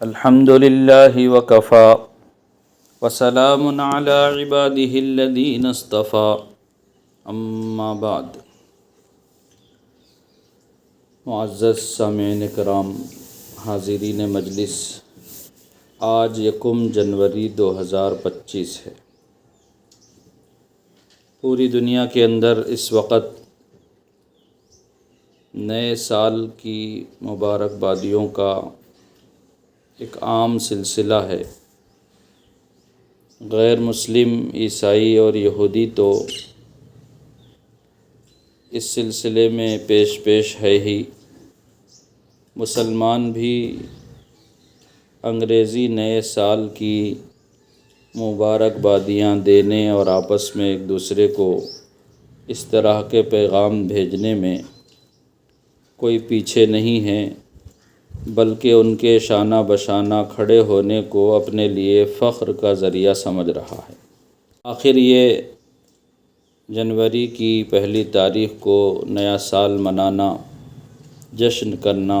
الحمد لله وكفى وسلام على عباده الذين اصطفى اما بعد۔ معزز سامعین کرام، حاضرین مجلس، آج 1 جنوری 2025 ہے۔ پوری دنیا کے اندر اس وقت نئے سال کی مبارکبادیوں کا ایک عام سلسلہ ہے۔ غیر مسلم، عیسائی اور یہودی تو اس سلسلے میں پیش ہے ہی، مسلمان بھی انگریزی نئے سال کی مبارکبادیاں دینے اور آپس میں ایک دوسرے کو اس طرح کے پیغام بھیجنے میں کوئی پیچھے نہیں ہیں، بلکہ ان کے شانہ بشانہ کھڑے ہونے کو اپنے لیے فخر کا ذریعہ سمجھ رہا ہے۔ آخر یہ جنوری کی 1 تاریخ کو نیا سال منانا، جشن کرنا،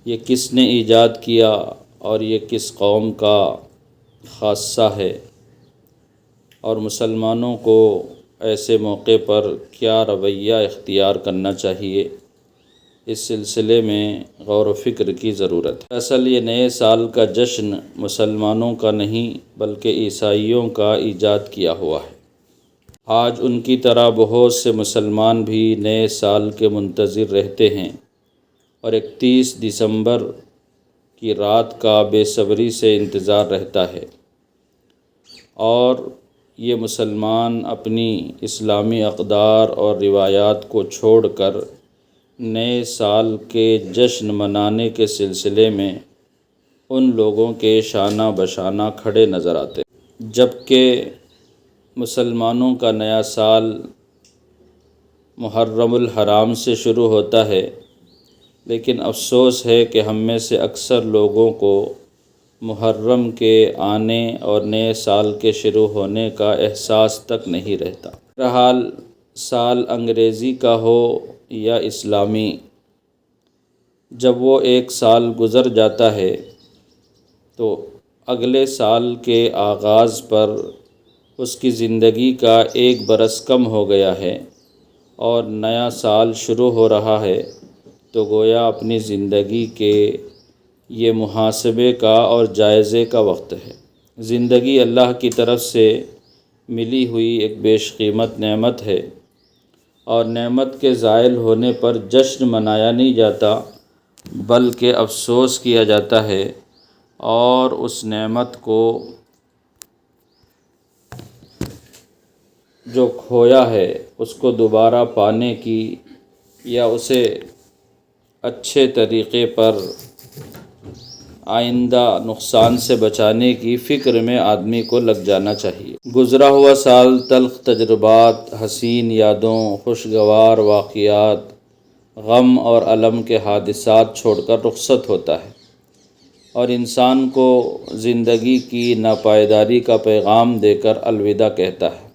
یہ کس نے ایجاد کیا اور یہ کس قوم کا خاصہ ہے، اور مسلمانوں کو ایسے موقع پر کیا رویہ اختیار کرنا چاہیے، اس سلسلے میں غور و فکر کی ضرورت ہے۔ اصل یہ نئے سال کا جشن مسلمانوں کا نہیں بلکہ عیسائیوں کا ایجاد کیا ہوا ہے۔ آج ان کی طرح بہت سے مسلمان بھی نئے سال کے منتظر رہتے ہیں اور 31 دسمبر کی رات کا بے صبری سے انتظار رہتا ہے، اور یہ مسلمان اپنی اسلامی اقدار اور روایات کو چھوڑ کر نئے سال کے جشن منانے کے سلسلے میں ان لوگوں کے شانہ بشانہ کھڑے نظر آتے ہیں۔ جبکہ مسلمانوں کا نیا سال محرم الحرام سے شروع ہوتا ہے، لیکن افسوس ہے کہ ہم میں سے اکثر لوگوں کو محرم کے آنے اور نئے سال کے شروع ہونے کا احساس تک نہیں رہتا۔ بہرحال سال انگریزی کا ہو یا اسلامی، جب وہ 1 سال گزر جاتا ہے تو اگلے سال کے آغاز پر اس کی زندگی کا 1 برس کم ہو گیا ہے اور نیا سال شروع ہو رہا ہے، تو گویا اپنی زندگی کے یہ محاسبے کا اور جائزے کا وقت ہے۔ زندگی اللہ کی طرف سے ملی ہوئی ایک بیش قیمت نعمت ہے، اور نعمت کے زائل ہونے پر جشن منایا نہیں جاتا بلکہ افسوس کیا جاتا ہے، اور اس نعمت کو جو کھویا ہے اس کو دوبارہ پانے کی یا اسے اچھے طریقے پر آئندہ نقصان سے بچانے کی فکر میں آدمی کو لگ جانا چاہیے۔ گزرا ہوا سال تلخ تجربات، حسین یادوں، خوشگوار واقعات، غم اور الم کے حادثات چھوڑ کر رخصت ہوتا ہے، اور انسان کو زندگی کی ناپائیداری کا پیغام دے کر الوداع کہتا ہے۔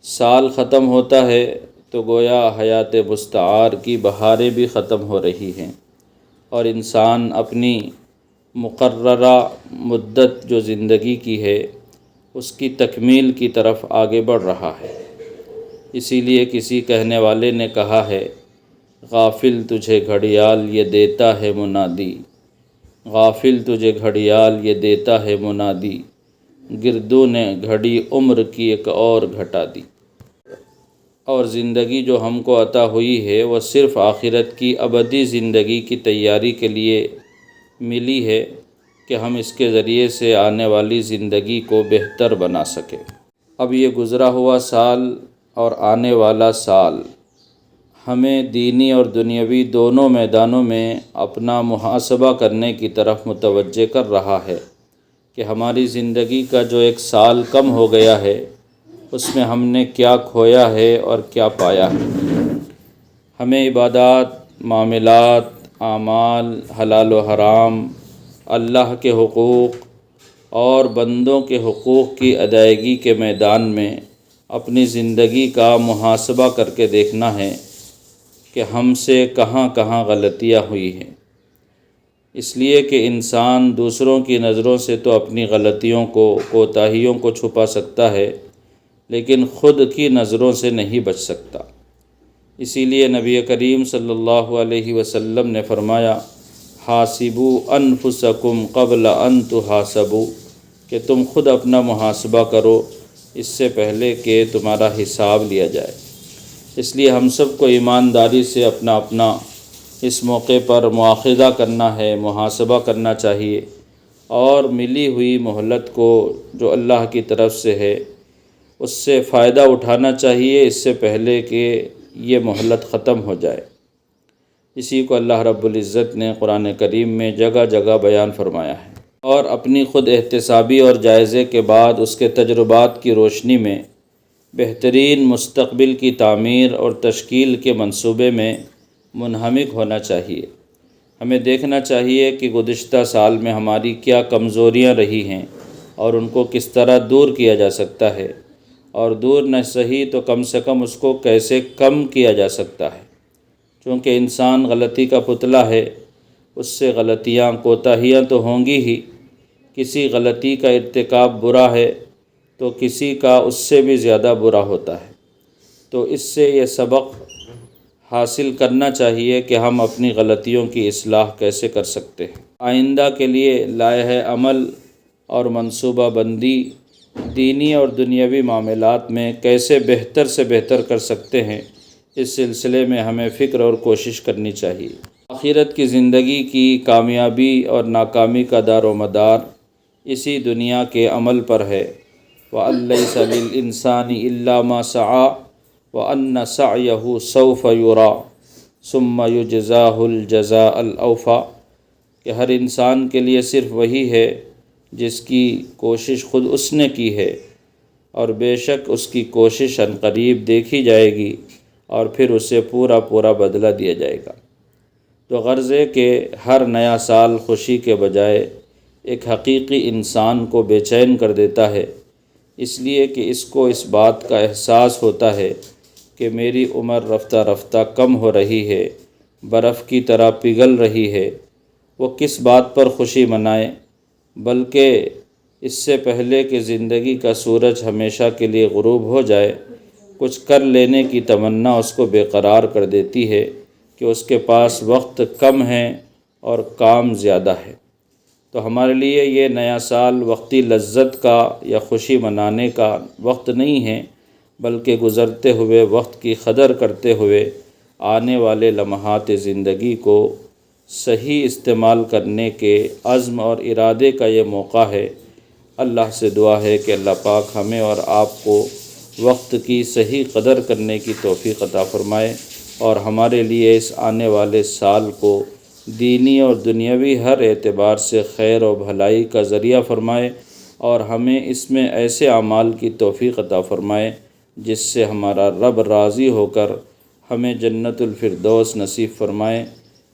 سال ختم ہوتا ہے تو گویا حیات مستعار کی بہاریں بھی ختم ہو رہی ہیں، اور انسان اپنی مقررہ مدت جو زندگی کی ہے اس کی تکمیل کی طرف آگے بڑھ رہا ہے۔ اسی لیے کسی کہنے والے نے کہا ہے، غافل تجھے گھڑیال یہ دیتا ہے منادی، غافل تجھے گھڑیال یہ دیتا ہے منادی، گردوں نے گھڑی عمر کی ایک اور گھٹا دی۔ اور زندگی جو ہم کو عطا ہوئی ہے وہ صرف آخرت کی ابدی زندگی کی تیاری کے لیے ملی ہے کہ ہم اس کے ذریعے سے آنے والی زندگی کو بہتر بنا سکیں۔ اب یہ گزرا ہوا سال اور آنے والا سال ہمیں دینی اور دنیاوی دونوں میدانوں میں اپنا محاسبہ کرنے کی طرف متوجہ کر رہا ہے کہ ہماری زندگی کا جو 1 سال کم ہو گیا ہے اس میں ہم نے کیا کھویا ہے اور کیا پایا ہے۔ ہمیں عبادات، معاملات، اعمال، حلال و حرام، اللہ کے حقوق اور بندوں کے حقوق کی ادائیگی کے میدان میں اپنی زندگی کا محاسبہ کر کے دیکھنا ہے کہ ہم سے کہاں کہاں غلطیاں ہوئی ہیں۔ اس لیے کہ انسان دوسروں کی نظروں سے تو اپنی غلطیوں کو، کوتاہیوں کو چھپا سکتا ہے، لیکن خود کی نظروں سے نہیں بچ سکتا۔ اسی لیے نبی کریم صلی اللہ علیہ وسلم نے فرمایا، حاسبوا انفسکم قبل ان تحاسبوا، کہ تم خود اپنا محاسبہ کرو اس سے پہلے کہ تمہارا حساب لیا جائے۔ اس لیے ہم سب کو ایمانداری سے اپنا اپنا اس موقع پر مواخذہ کرنا ہے، محاسبہ کرنا چاہیے، اور ملی ہوئی مہلت کو جو اللہ کی طرف سے ہے اس سے فائدہ اٹھانا چاہیے اس سے پہلے کہ یہ مہلت ختم ہو جائے۔ اسی کو اللہ رب العزت نے قرآن کریم میں جگہ جگہ بیان فرمایا ہے، اور اپنی خود احتسابی اور جائزے کے بعد اس کے تجربات کی روشنی میں بہترین مستقبل کی تعمیر اور تشکیل کے منصوبے میں منہمک ہونا چاہیے۔ ہمیں دیکھنا چاہیے کہ گزشتہ سال میں ہماری کیا کمزوریاں رہی ہیں اور ان کو کس طرح دور کیا جا سکتا ہے، اور دور نہ صحیح تو کم سے کم اس کو کیسے کم کیا جا سکتا ہے۔ چونکہ انسان غلطی کا پتلا ہے، اس سے غلطیاں، کوتاہیاں تو ہوں گی ہی۔ کسی غلطی کا ارتکاب برا ہے تو کسی کا اس سے بھی زیادہ برا ہوتا ہے۔ تو اس سے یہ سبق حاصل کرنا چاہیے کہ ہم اپنی غلطیوں کی اصلاح کیسے کر سکتے ہیں۔ آئندہ کے لیے لائحہ عمل اور منصوبہ بندی دینی اور دنیاوی معاملات میں کیسے بہتر سے بہتر کر سکتے ہیں، اس سلسلے میں ہمیں فکر اور کوشش کرنی چاہیے۔ آخرت کی زندگی کی کامیابی اور ناکامی کا دار و مدار اسی دنیا کے عمل پر ہے۔ وَأَن لَّيْسَ لِلْإِنسَانِ إِلَّا مَا سَعَىٰ وَأَنَّ سَعْيَهُ سَوْفَ يُرَىٰ ثُمَّ يُجْزَاهُ الْجَزَاءَ الْأَوْفَىٰ، کہ ہر انسان کے لیے صرف وہی ہے جس کی کوشش خود اس نے کی ہے، اور بے شک اس کی کوشش عنقریب دیکھی جائے گی اور پھر اسے پورا بدلہ دیا جائے گا۔ تو غرض ہے کہ ہر نیا سال خوشی کے بجائے ایک حقیقی انسان کو بے چین کر دیتا ہے، اس لیے کہ اس کو اس بات کا احساس ہوتا ہے کہ میری عمر رفتہ رفتہ کم ہو رہی ہے، برف کی طرح پگھل رہی ہے۔ وہ کس بات پر خوشی منائے، بلکہ اس سے پہلے کہ زندگی کا سورج ہمیشہ کے لیے غروب ہو جائے، کچھ کر لینے کی تمنا اس کو بے قرار کر دیتی ہے کہ اس کے پاس وقت کم ہے اور کام زیادہ ہے۔ تو ہمارے لیے یہ نیا سال وقتی لذت کا یا خوشی منانے کا وقت نہیں ہے، بلکہ گزرتے ہوئے وقت کی قدر کرتے ہوئے آنے والے لمحات زندگی کو صحیح استعمال کرنے کے عزم اور ارادے کا یہ موقع ہے۔ اللہ سے دعا ہے کہ اللہ پاک ہمیں اور آپ کو وقت کی صحیح قدر کرنے کی توفیق عطا فرمائے، اور ہمارے لیے اس آنے والے سال کو دینی اور دنیاوی ہر اعتبار سے خیر و بھلائی کا ذریعہ فرمائے، اور ہمیں اس میں ایسے اعمال کی توفیق عطا فرمائے جس سے ہمارا رب راضی ہو کر ہمیں جنت الفردوس نصیب فرمائے۔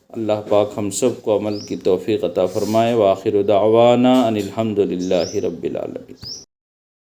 اللہ پاک ہم سب کو عمل کی توفیق عطا فرمائے۔ وآخر دعوانا ان الحمد للہ رب العالمین۔